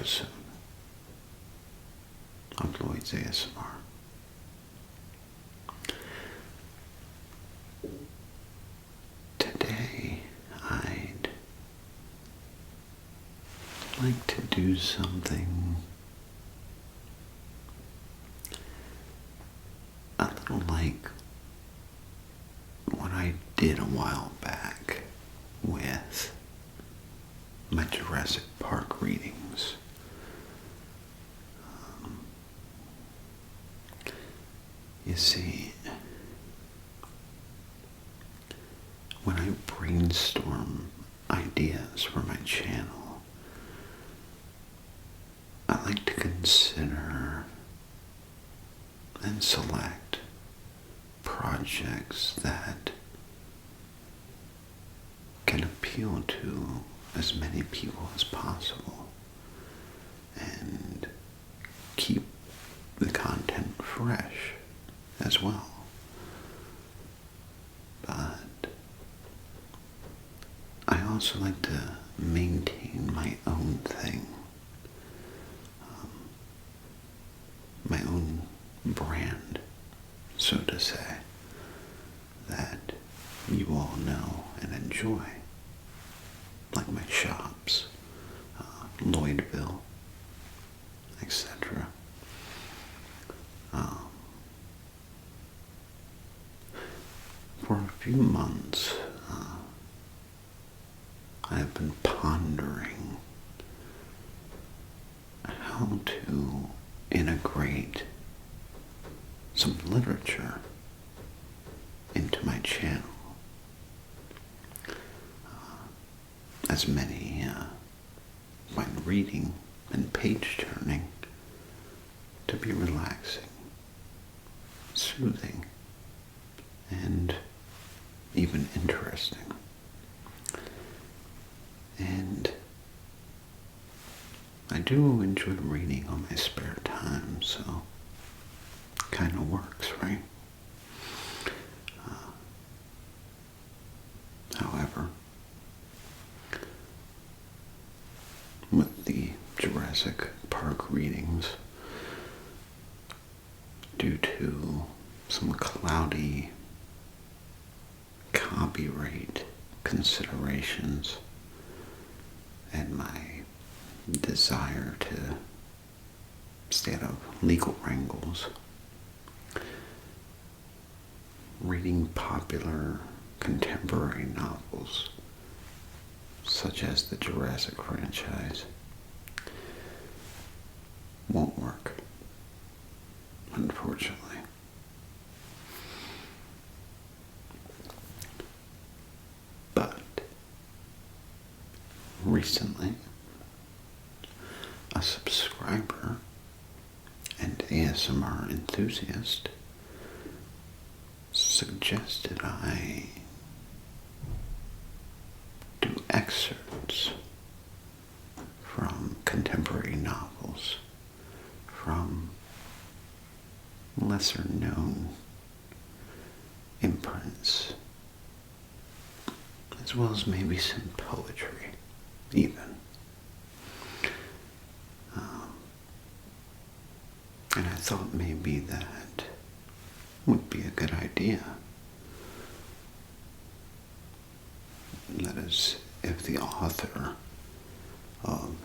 episode of Lloyd's ASMR. Today, I'd like to do something a little like what I did a while back with my Jurassic Park readings. You see, when I brainstorm ideas for my channel, I like to consider and select projects that can appeal to as many people as possible and keep the content fresh as well. But I also like to maintain my own thing, my own brand, so to say, that you all know and enjoy, like my shops, Lloydville, etc. For a few months, I've been pondering how to integrate some literature into my channel. As many find reading and page turning to be relaxing, soothing, and even interesting. And I do enjoy reading on my spare time, so it kind of works, right? However, with the Jurassic Park readings, due to some cloudy copyright considerations and my desire to stay out of legal wrangles, reading popular contemporary novels such as the Jurassic franchise won't work, unfortunately. But recently, a subscriber and ASMR enthusiast suggested I do excerpts from contemporary novels from lesser known imprints, as well as maybe some poetry even. And I thought maybe that would be a good idea. That is, if the author of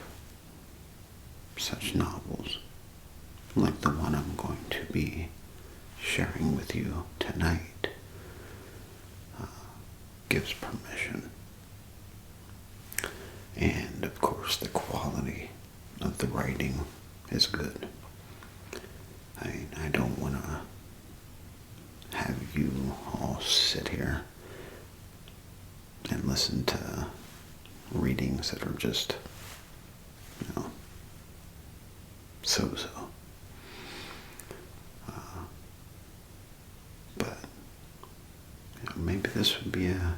such novels, like the one I'm going to be sharing with you tonight, gives permission. And of course the quality of the writing is good. I don't want to have you all sit here and listen to readings that are just, so-so. But maybe this would be a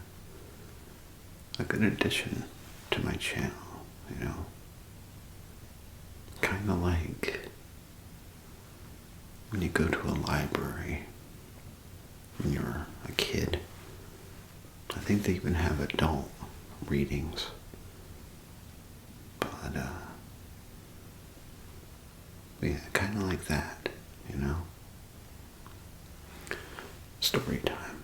good addition to my channel, kind of like when you go to a library when you're a kid. I think they even have adult readings, but But yeah, kind of like that, you know? Story time.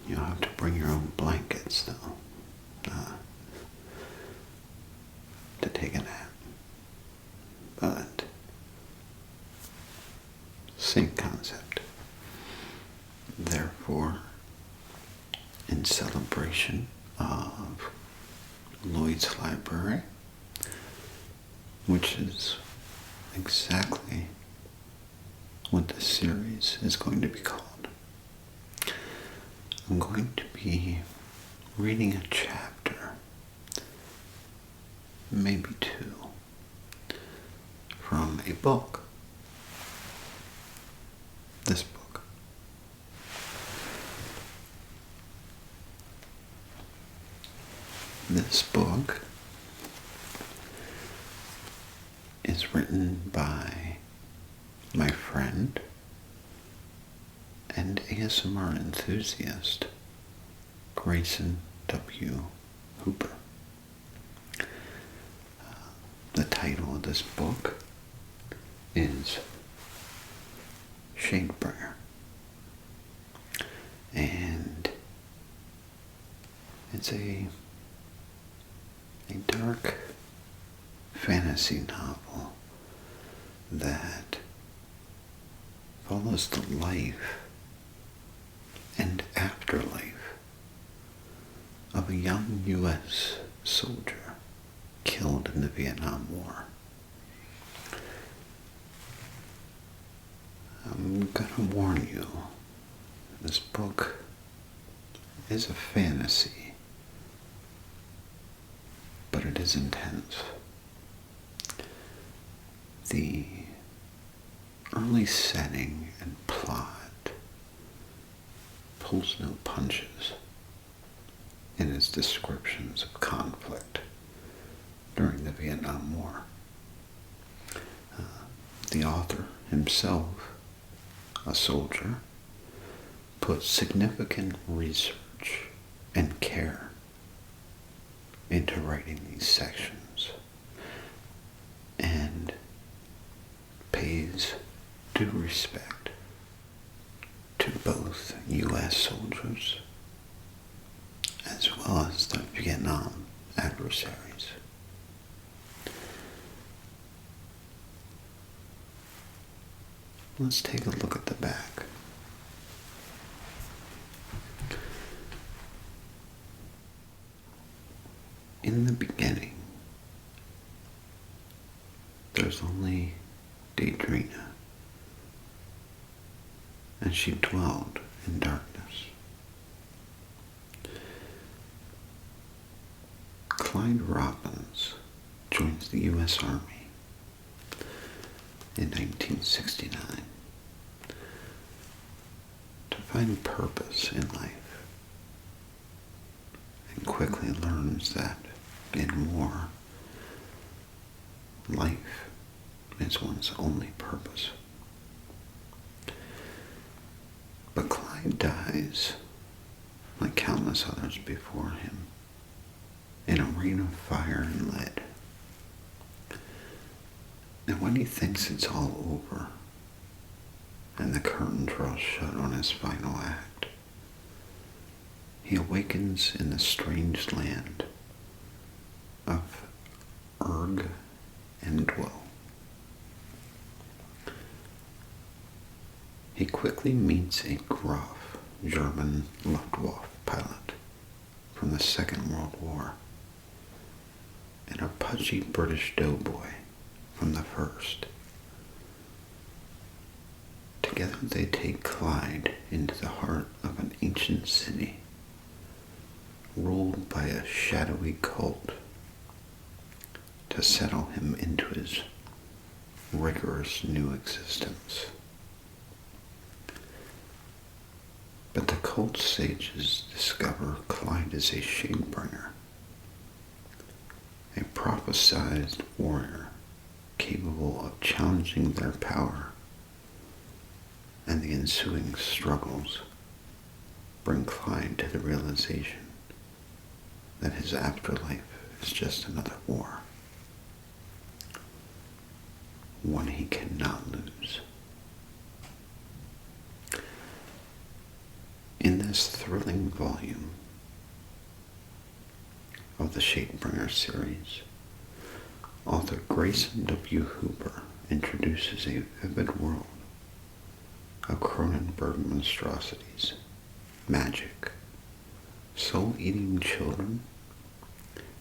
You'll have to bring your own blankets, though, to take a nap. But, same concept. Therefore, in celebration of Lloyd's Library, which is exactly what this series is going to be called, I'm going to be reading a chapter, maybe two, from a book. This book. This book is written by my friend and ASMR enthusiast, Grayson W. Hooper. The title of this book is Shadebringer. And it's a dark fantasy novel that follows the life and afterlife of a young U.S. soldier killed in the Vietnam War. I'm gonna warn you, this book is a fantasy, but it is intense. The early setting and plot pulls no punches in its descriptions of conflict during the Vietnam War. The author himself, a soldier, put significant research and care into writing these sections and pays due respect to both U.S. soldiers as well as the Vietnam adversaries. Let's take a look at the back. In the beginning, there's only Daedrina, and she dwelled in darkness. Clyde Robbins joins the U.S. Army in 1969 to find purpose in life, and quickly learns that in war, life is one's only purpose. But Clyde dies, like countless others before him, in a rain of fire and lead. And when he thinks it's all over, and the curtain draws shut on his final act, he awakens in the strange land of Erg and Dwell. He quickly meets a gruff German Luftwaffe pilot from the Second World War and a pudgy British doughboy from the First. Together they take Clyde into the heart of an ancient city ruled by a shadowy cult to settle him into his rigorous new existence. But the cult sages discover Clyde is a Shadebringer, a prophesized warrior capable of challenging their power, and the ensuing struggles bring Clyde to the realization that his afterlife is just another war. one he cannot lose. In this thrilling volume of the Shadebringer series, author Grayson W. Hooper introduces a vivid world of Cronenberg monstrosities, magic, soul-eating children,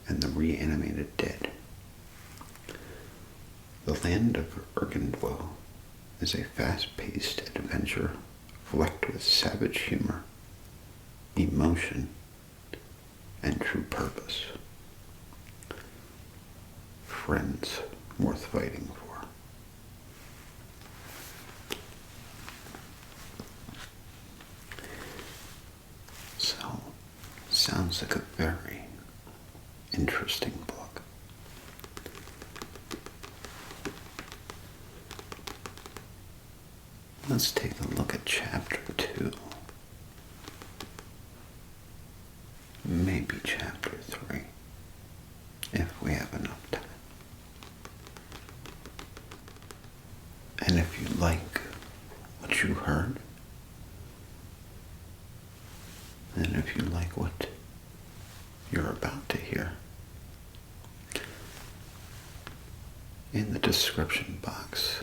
and the reanimated dead. The Land of Ergendwell is a fast-paced adventure flecked with savage humor, emotion, and true purpose. Friends worth fighting for. So, sounds like a very interesting book. Let's take a look at chapter 2. Maybe chapter 3, if we have enough time. And if you like what you heard, and if you like what you're about to hear, in the description box,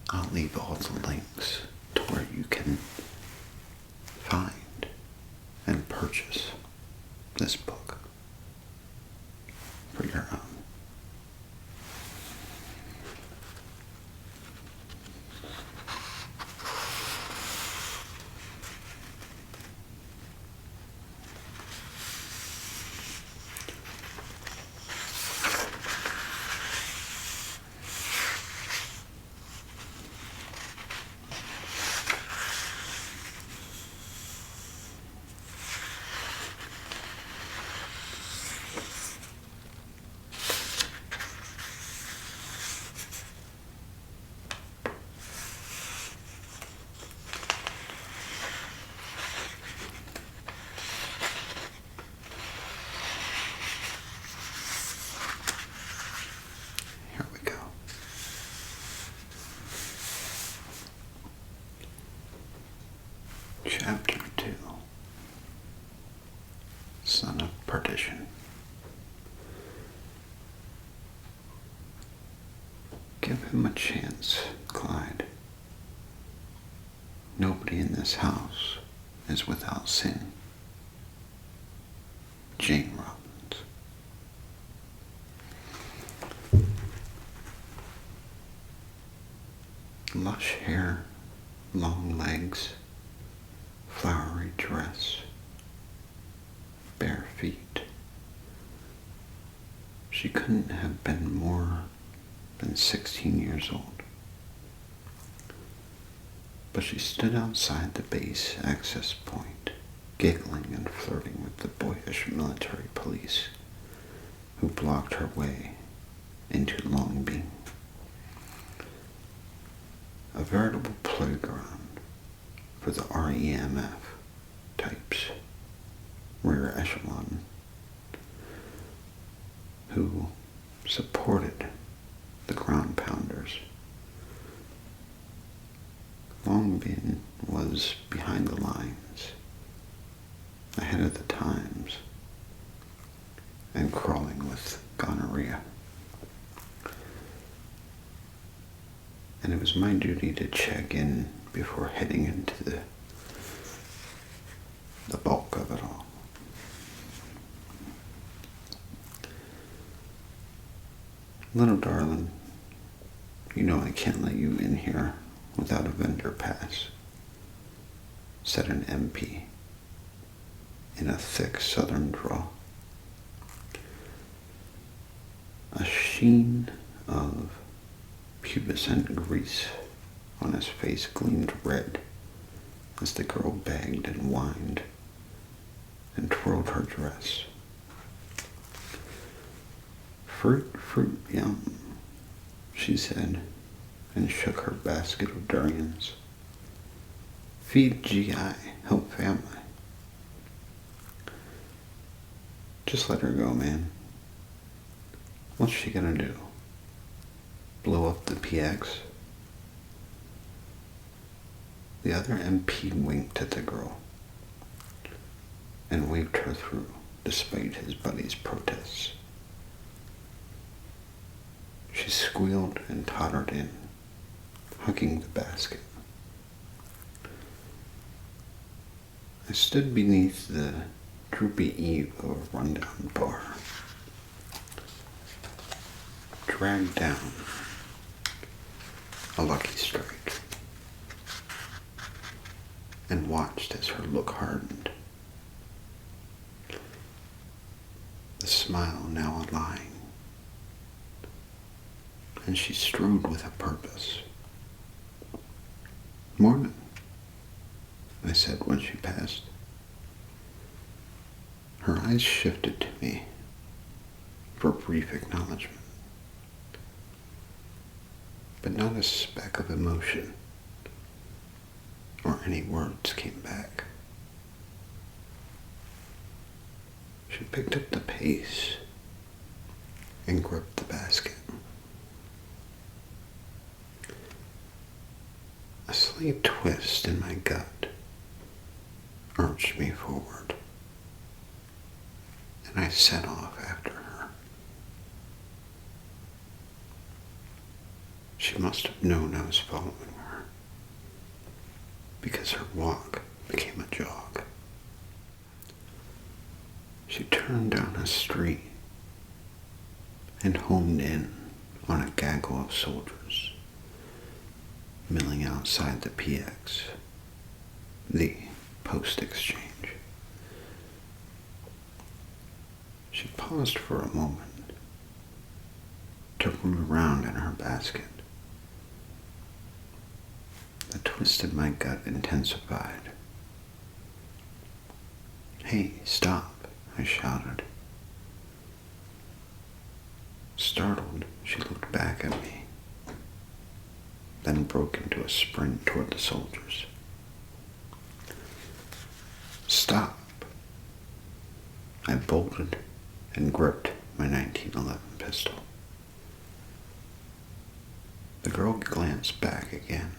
I'll leave all the links to where you can find and purchase this book for your own. Here we go. Chapter 2, Son of Partition. Give him a chance, Clyde. Nobody in this house is without sin. Jane Robbins. Lush hair, long legs, flowery dress, bare feet. She couldn't have been more than 16 years old. But she stood outside the base access point, giggling and flirting with the boyish military police who blocked her way into Long Beach. A veritable playground for the REMF types, rear echelon, who supported the ground pounders. Long Beach was behind the lines, ahead of the times, and crawling with gonorrhea. And it was my duty to check in before heading into the bulk of it all. Little darling, you know I can't let you in here without a vendor pass, said an MP in a thick southern drawl. A sheen of pubescent grease on his face gleamed red as the girl begged and whined and twirled her dress. Fruit, fruit, yum, she said, and shook her basket of durians. Feed GI, help family. Just let her go, man. What's she gonna do? blow up the PX? The other MP winked at the girl and waved her through, despite his buddy's protests. She squealed and tottered in, hugging the basket. I stood beneath the droopy eave of a rundown bar, dragged down, a lucky strike, and watched as her look hardened, the smile now a line, and she strode with a purpose. "Morning," I said when she passed. Her eyes shifted to me for a brief acknowledgement, but not a speck of emotion or any words came back. She picked up the pace and gripped the basket. A slight twist in my gut urged me forward, and I set off after her. She must have known I was following her, because her walk became a jog. She turned down a street and homed in on a gaggle of soldiers milling outside the PX, the post exchange. She paused for a moment to root around in her basket. The twist in my gut intensified. "Hey, stop," I shouted. Startled, she looked back at me, then broke into a sprint toward the soldiers. "Stop!" I bolted and gripped my 1911 pistol. The girl glanced back again,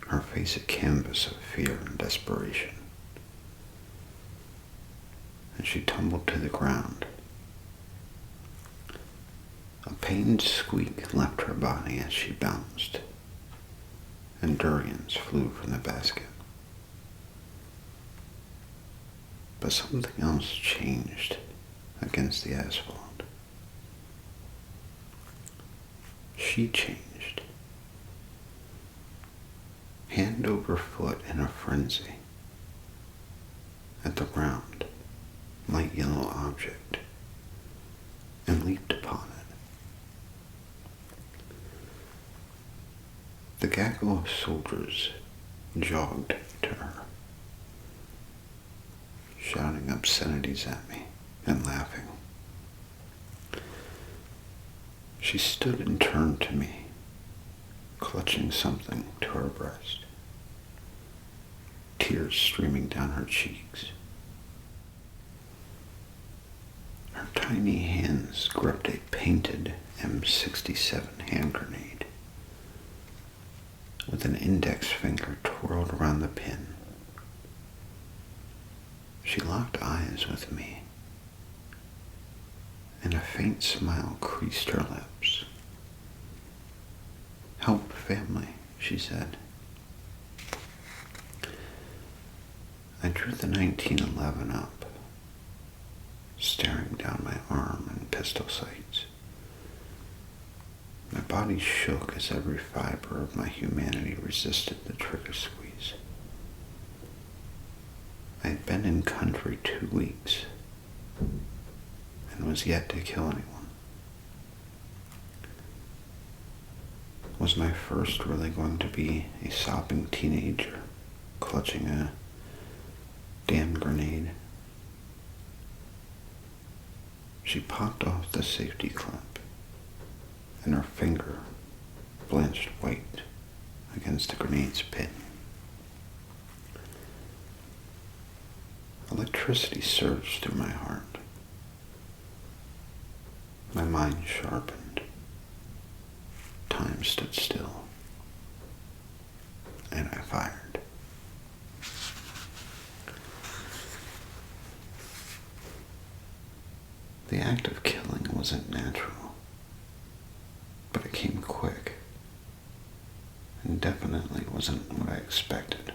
her face a canvas of fear and desperation, and she tumbled to the ground. A pained squeak left her body as she bounced, and durians flew from the basket. But something else changed against the asphalt. She changed. Hand over foot in a frenzy at the round, light yellow object, and leaped upon it. The gaggle of soldiers jogged to her, shouting obscenities at me and laughing. She stood and turned to me, clutching something to her breast, tears streaming down her cheeks. Her tiny hands gripped a painted M67 hand grenade, with an index finger twirled around the pin. She locked eyes with me, and a faint smile creased her lips. "Help family," she said. I drew the 1911 up, staring down my arm and pistol sights. My body shook as every fiber of my humanity resisted the trigger squeeze. I had been in country 2 weeks and was yet to kill anyone. Was my first really going to be a sobbing teenager clutching a damn grenade? She popped off the safety clamp, and her finger blanched white against the grenade's pin. Electricity surged through my heart. My mind sharpened. stood still, and I fired. The act of killing wasn't natural, but it came quick, and definitely wasn't what I expected.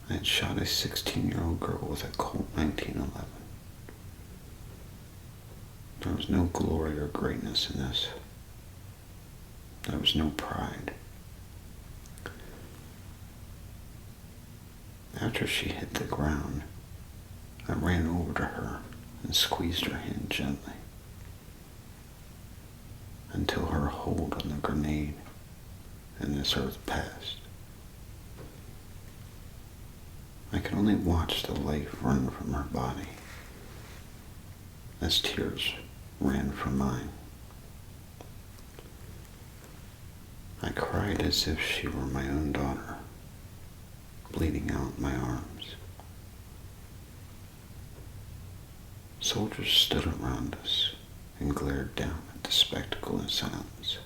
I had shot a 16-year-old girl with a Colt 1911. There was no glory or greatness in this. There was no pride. After she hit the ground, I ran over to her and squeezed her hand gently until her hold on the grenade and this earth passed. I could only watch the life run from her body as tears ran from mine. I cried as if she were my own daughter, bleeding out my arms. Soldiers stood around us and glared down at the spectacle in silence.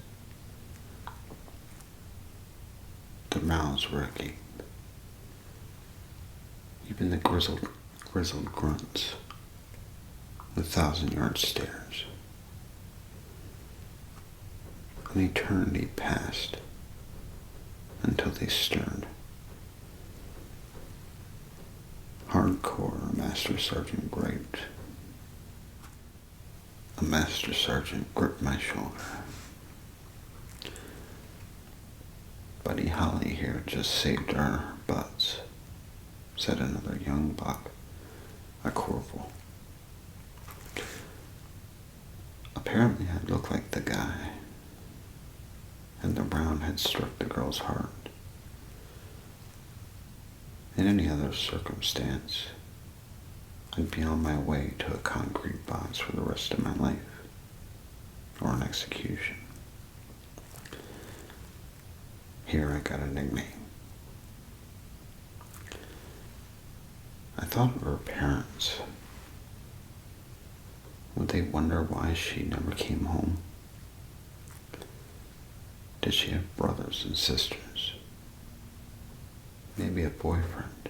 Their mouths were agape. Even the grizzled grunts with 1,000-yard stares. An eternity passed until they stirred. Hardcore Master Sergeant gripped. A Master Sergeant gripped my shoulder. Buddy Holly here just saved our butts, said another young buck, a corporal. Apparently I looked like the guy, and the round had struck the girl's heart. In any other circumstance, I'd be on my way to a concrete box for the rest of my life, or an execution. Here I got a nickname. I thought of her parents. Would they wonder why she never came home? Did she have brothers and sisters? Maybe a boyfriend?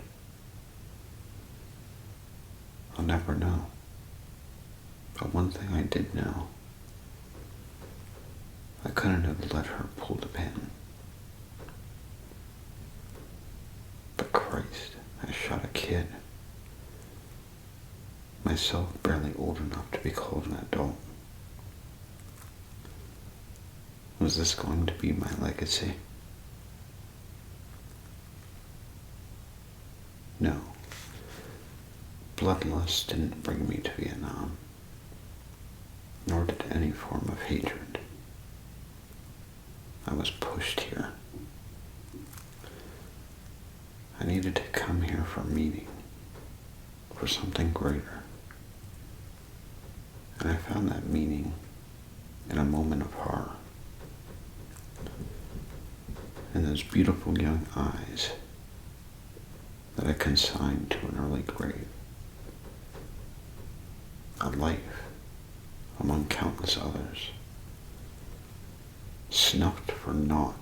I'll never know. But one thing I did know, I couldn't have let her pull the pin. But Christ, I shot a kid. Myself barely old enough to be called an adult. Was this going to be my legacy? No. Bloodlust didn't bring me to Vietnam, nor did any form of hatred. I was pushed here. I needed to come here for meaning, for something greater. And I found that meaning in a moment of horror. In those beautiful young eyes that I consigned to an early grave. A life among countless others, snuffed for naught,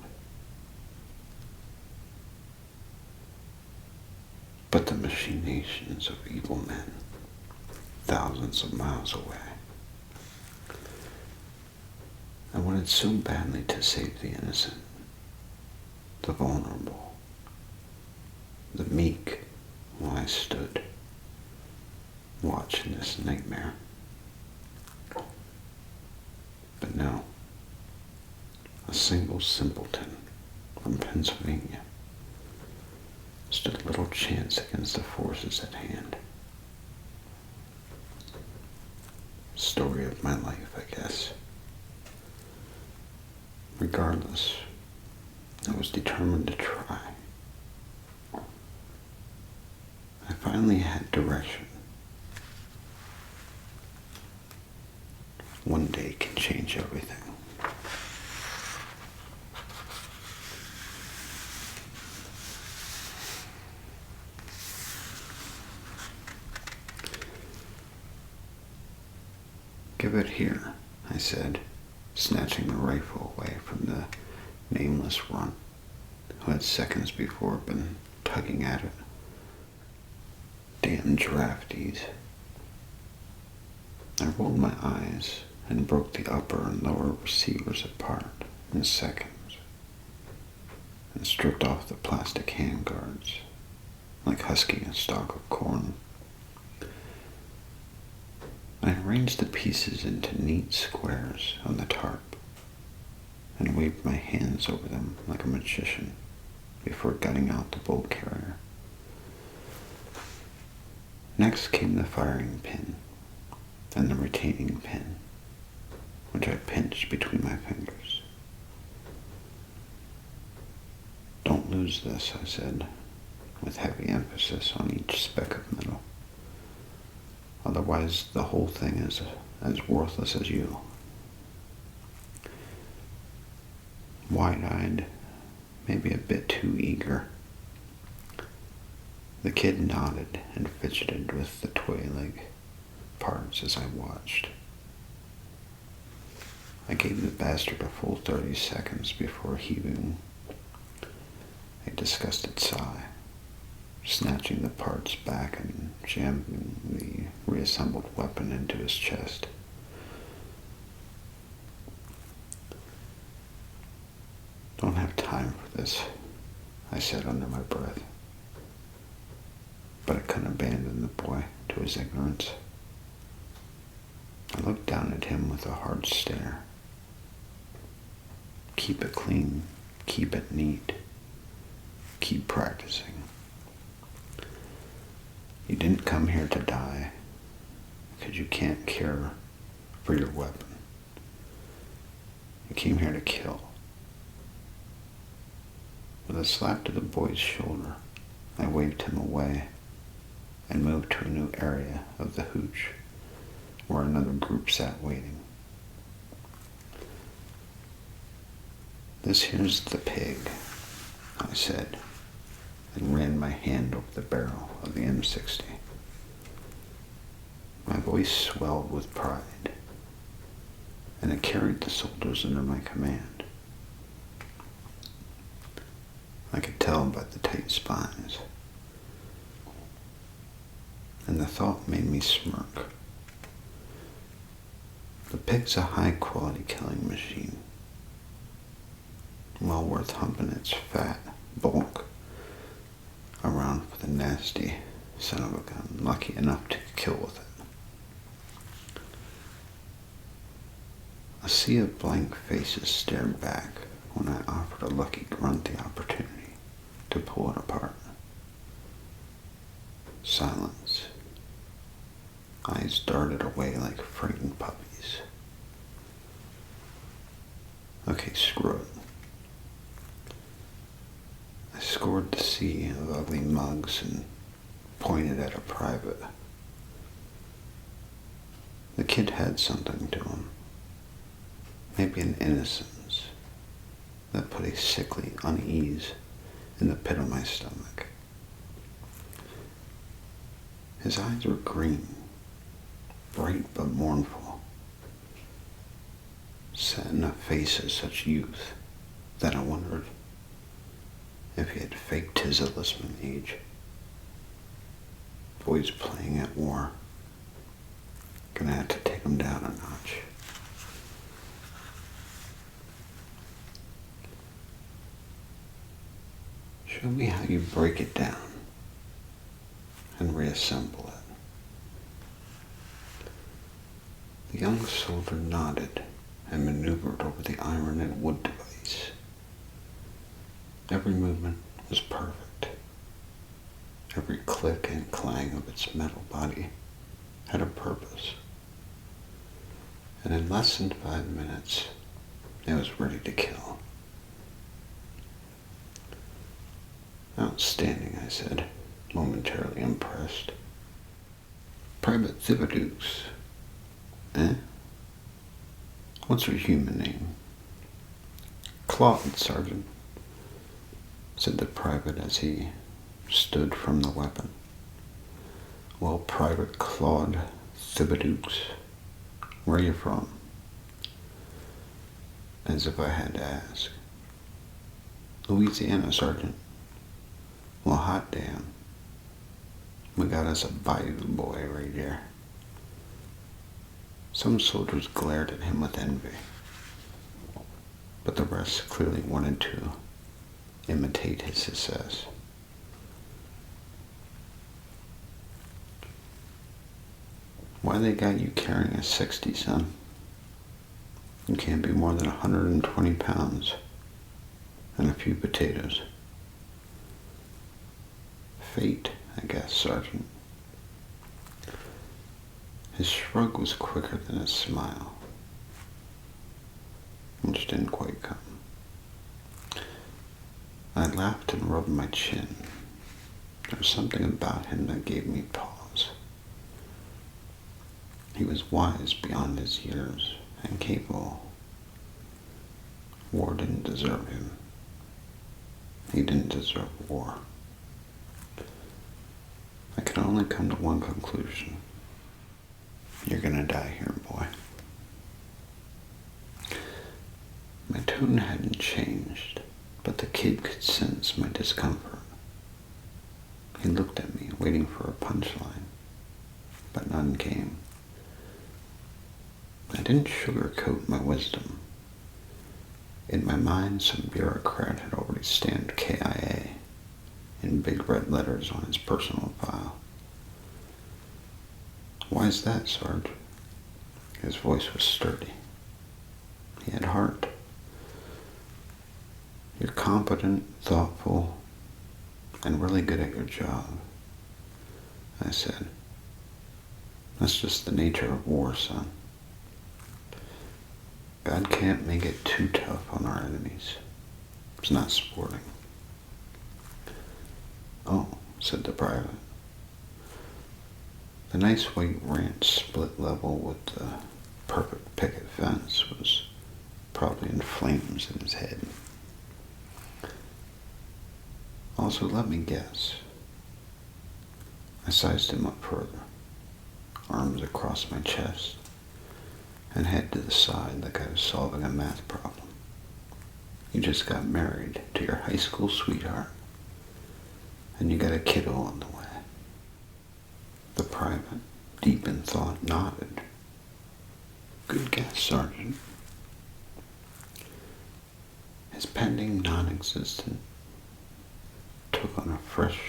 but the machinations of evil men thousands of miles away. I wanted so badly to save the innocent, the vulnerable, the meek, while I stood watching this nightmare. But no, a single simpleton from Pennsylvania stood little chance against the forces at hand. Story of my life, I guess. Regardless, I was determined to try. I finally had direction. One day can change everything. Give it here, I said, snatching the rifle away from the nameless runt who had seconds before been tugging at it. Damn drafties. I rolled my eyes and broke the upper and lower receivers apart in seconds and stripped off the plastic handguards like husking a stalk of corn. I arranged the pieces into neat squares on the tarp and waved my hands over them like a magician before gutting out the bolt carrier. Next came the firing pin and the retaining pin, which I pinched between my fingers. "Don't lose this," I said, with heavy emphasis on each speck of metal. "Otherwise, the whole thing is as worthless as you." Wide-eyed, maybe a bit too eager, the kid nodded and fidgeted with the toy leg parts as I watched. I gave the bastard a full 30 seconds before heaving a disgusted sigh, snatching the parts back and jamming the reassembled weapon into his chest. "Don't have time for this," I said under my breath. But I couldn't abandon the boy to his ignorance. I looked down at him with a hard stare. "Keep it clean, keep it neat, keep practicing. You didn't come here to die, because you can't care for your weapon. You came here to kill." With a slap to the boy's shoulder, I waved him away and moved to a new area of the hooch where another group sat waiting. "This here's the pig," I said, and ran my hand over the barrel of the M60. My voice swelled with pride, and it carried the soldiers under my command. I could tell by the tight spines, and the thought made me smirk. The pig's a high-quality killing machine, well worth humping its fat bulk around for the nasty son of a gun lucky enough to kill with it. A sea of blank faces stared back when I offered a lucky grunt the opportunity to pull it apart. Silence. Eyes darted away like frightened puppies. Okay, screw it. I scored the sea of ugly mugs and pointed at a private. The kid had something to him. Maybe an innocence that put a sickly unease in the pit of my stomach. His eyes were green, bright but mournful, set in a face of such youth that I wondered if he had faked his enlistment age. Boys playing at war. Gonna have to take him down a notch. Show me how you break it down and reassemble it. The young soldier nodded and maneuvered over the iron and wood device. Every movement was perfect. Every click and clang of its metal body had a purpose. And in less than 5 minutes, it was ready to kill. "Outstanding," I said, momentarily impressed. "Private Thibodeaux, eh? What's your human name?" "Claude, Sergeant," said the private as he stood from the weapon. "Well, Private Claude Thibodeaux, where are you from?" as if I had to ask. Louisiana, Sergeant. Well, hot damn. We got us a Bayou boy right here. Some soldiers glared at him with envy, but the rest clearly wanted to imitate his success. Why they got you carrying a 60, son? You can't be more than 120 pounds and a few potatoes. Fate, I guess, Sergeant. His shrug was quicker than his smile, which didn't quite come. I laughed and rubbed my chin. There was something about him that gave me pause. He was wise beyond his years and capable. War didn't deserve him. He didn't deserve war. I could only come to one conclusion. You're gonna die here, boy. My tone hadn't changed, but the kid could sense my discomfort. He looked at me, waiting for a punchline, but none came. I didn't sugarcoat my wisdom. In my mind, some bureaucrat had already stamped KIA in big red letters on his personal file. Why is that, Sarge? His voice was sturdy. He had heart. You're competent, thoughtful, and really good at your job, I said. That's just the nature of war, son. God can't make it too tough on our enemies. It's not sporting. Oh, said the private. The nice white ranch split level with the perfect picket fence was probably in flames in his head. Also, let me guess. I sized him up further, arms across my chest, and head to the side like I was solving a math problem. You just got married to your high school sweetheart, and you got a kiddo on the way. The private, deep in thought, nodded. Good guess, Sergeant. His pending non-existent took on a fresh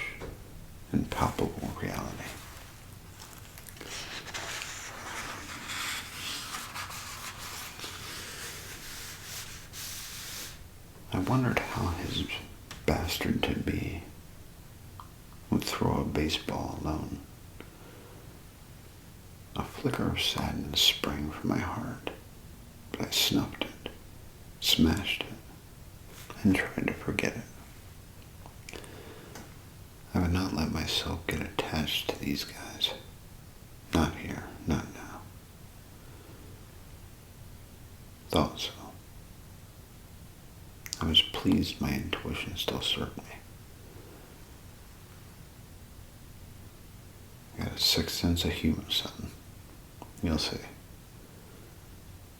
and palpable reality. I wondered how his bastard-to-be would throw a baseball alone. A flicker of sadness sprang from my heart, but I snuffed it, smashed it, and tried to forget it. I would not let myself get attached to these guys. Not here, not now. Thought so. I was pleased my intuition still served me. I got a sixth sense of humor, son. You'll see.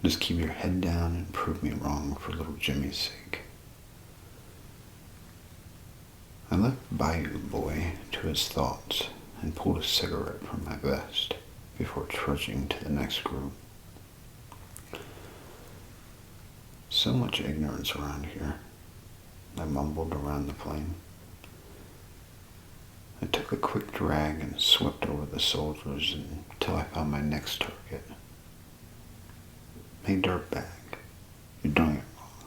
Just keep your head down and prove me wrong for little Jimmy's sake. I left Bayou Boy to his thoughts and pulled a cigarette from my vest before trudging to the next group. So much ignorance around here, I mumbled around the plane. I took a quick drag and swept over the soldiers until I found my next target. Hey, dirtbag, you're doing it wrong.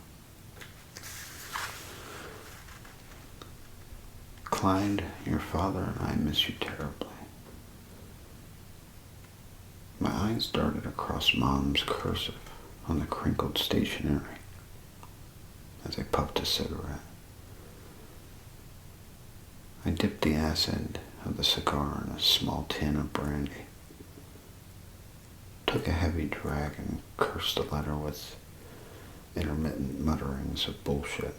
Clyde, your father and I miss you terribly. My eyes darted across Mom's cursive on the crinkled stationery as I puffed a cigarette. I dipped the ass end of the cigar in a small tin of brandy, took a heavy drag and cursed the letter with intermittent mutterings of bullshit.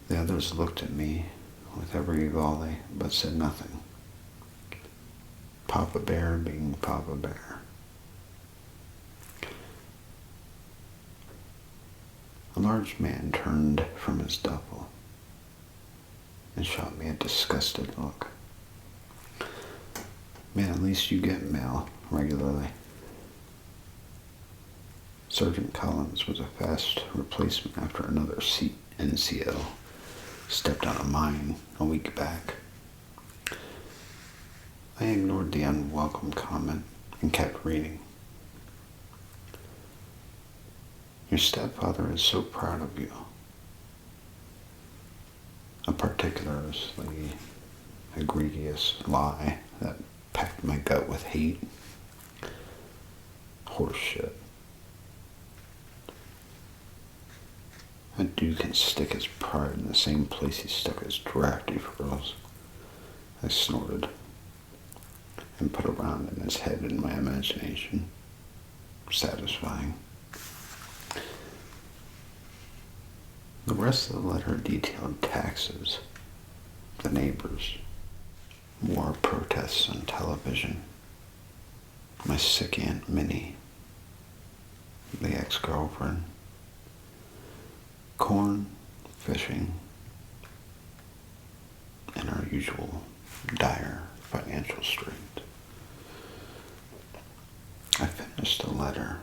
The others looked at me with every volley but said nothing. Papa Bear being Papa Bear. A large man turned from his duffel and shot me a disgusted look. Man, at least you get mail regularly. Sergeant Collins was a fast replacement after another NCO stepped on a mine a week back. I ignored the unwelcome comment and kept reading. Your stepfather is so proud of you. A particularly egregious lie that packed my gut with hate. Horseshit. A dude can stick his pride in the same place he stuck his drafty furrows. I snorted and put a round in his head in my imagination. Satisfying. The rest of the letter detailed taxes, the neighbors, war protests on television, my sick Aunt Minnie, the ex-girlfriend, corn, fishing, and our usual dire financial strains. I finished the letter,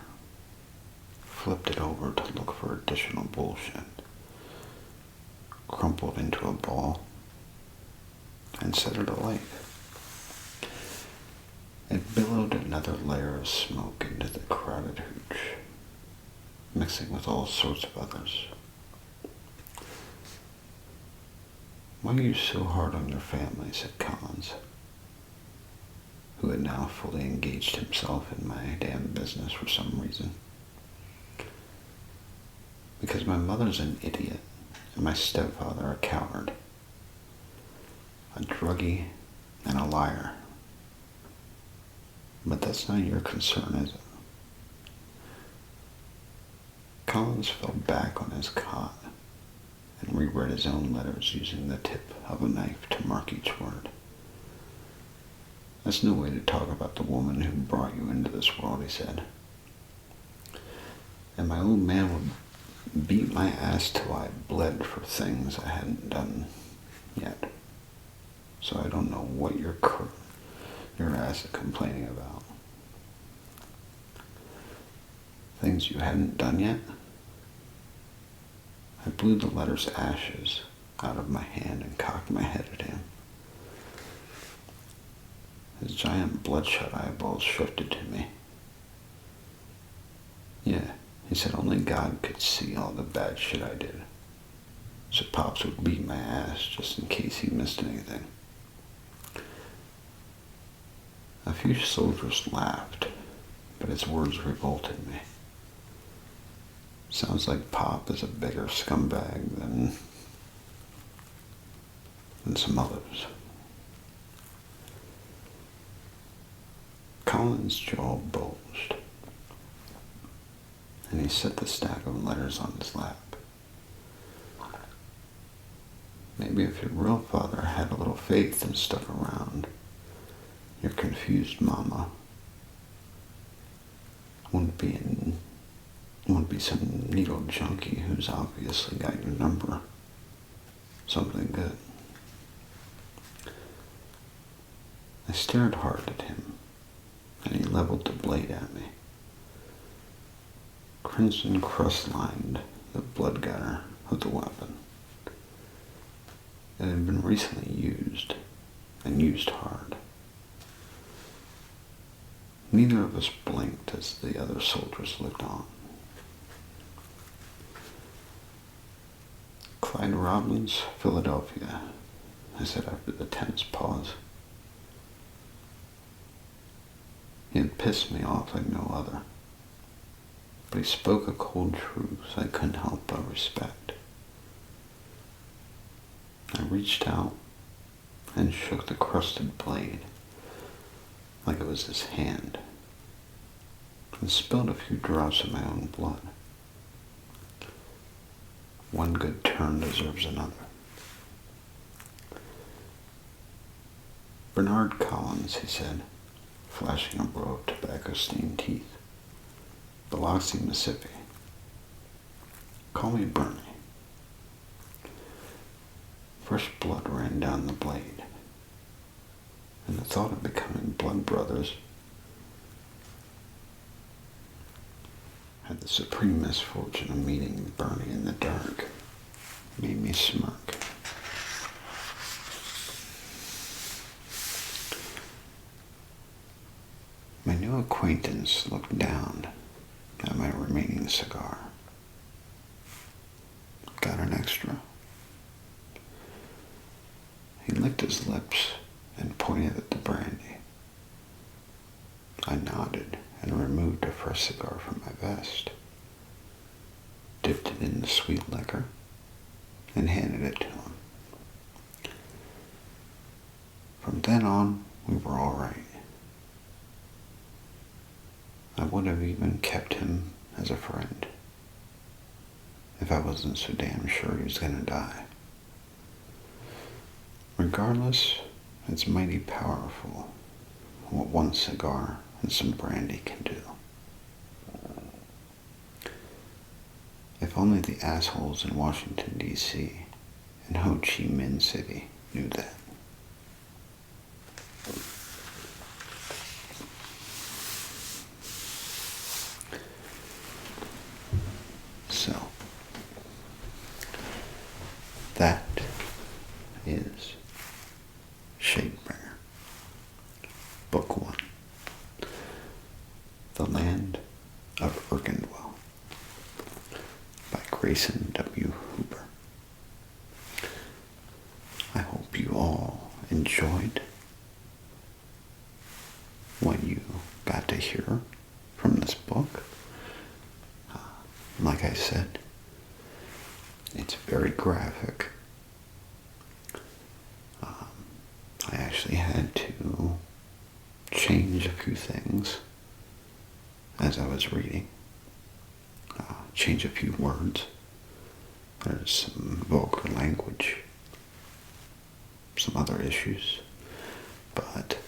flipped it over to look for additional bullshit, crumpled into a ball, and set it alight. It billowed another layer of smoke into the crowded hooch, mixing with all sorts of others. Why are you so hard on your family? Said Collins, who had now fully engaged himself in my damn business for some reason. Because my mother's an idiot, and my stepfather a coward, a druggie, and a liar. But that's not your concern, is it? Collins fell back on his cot and reread his own letters using the tip of a knife to mark each word. That's no way to talk about the woman who brought you into this world, he said. And my old man would beat my ass till I bled for things I hadn't done yet. So I don't know what your ass is complaining about. Things you hadn't done yet? I blew the letter's ashes out of my hand and cocked my head at him. His giant bloodshot eyeballs shifted to me. Yeah, he said only God could see all the bad shit I did. So Pops would beat my ass just in case he missed anything. A few soldiers laughed, but his words revolted me. Sounds like Pop is a bigger scumbag than some others. Collins' jaw bulged, and he set the stack of letters on his lap. Maybe if your real father had a little faith and stuck around, your confused mama wouldn't be some needle junkie who's obviously got your number. Something good. I stared hard at him, and he leveled the blade at me. Crimson crust lined the blood gutter of the weapon. It had been recently used, and used hard. Neither of us blinked as the other soldiers looked on. Clyde Robbins, Philadelphia, I said after the tense pause. He had pissed me off like no other, but he spoke a cold truth I couldn't help but respect. I reached out and shook the crusted blade like it was his hand, and spilled a few drops of my own blood. One good turn deserves another. Bernard Collins, he said, flashing a row of tobacco-stained teeth. Biloxi, Mississippi. Call me, Bernie. Fresh blood ran down the blade, and the thought of becoming blood brothers had the supreme misfortune of meeting Bernie in the dark. Made me smirk. My new acquaintance looked down at my remaining cigar. Got an extra? He licked his lips and pointed at the brandy. I nodded and removed a fresh cigar from my vest, dipped it in the sweet liquor, and handed it to him. From then on, we were all right. I would have even kept him as a friend if I wasn't so damn sure he was going to die. Regardless, it's mighty powerful what one cigar and some brandy can do. If only the assholes in Washington, D.C. and Ho Chi Minh City knew that. So, that is Shadebringer, Book 1, The Land of Erkendwell, by Grayson W. Hooper. I hope you all enjoyed what you got to hear from this book. Like I said, it's very graphic. I actually had to change a few things as I was reading. Change a few words. There's some vulgar language, some other issues, but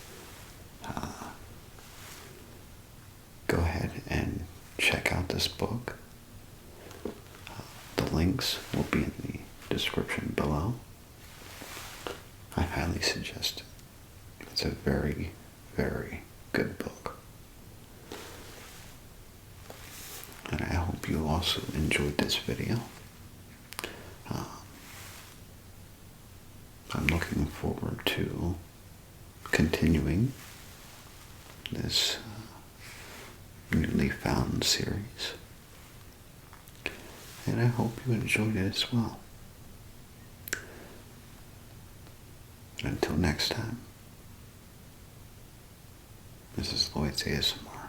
go ahead and check out this book. The links will be in the description below. I highly suggest it. It's a very, very good book. And I hope you also enjoyed this video. I'm looking forward to continuing this newly found series. And I hope you enjoyed it as well. Until next time, this is Lloyd's ASMR.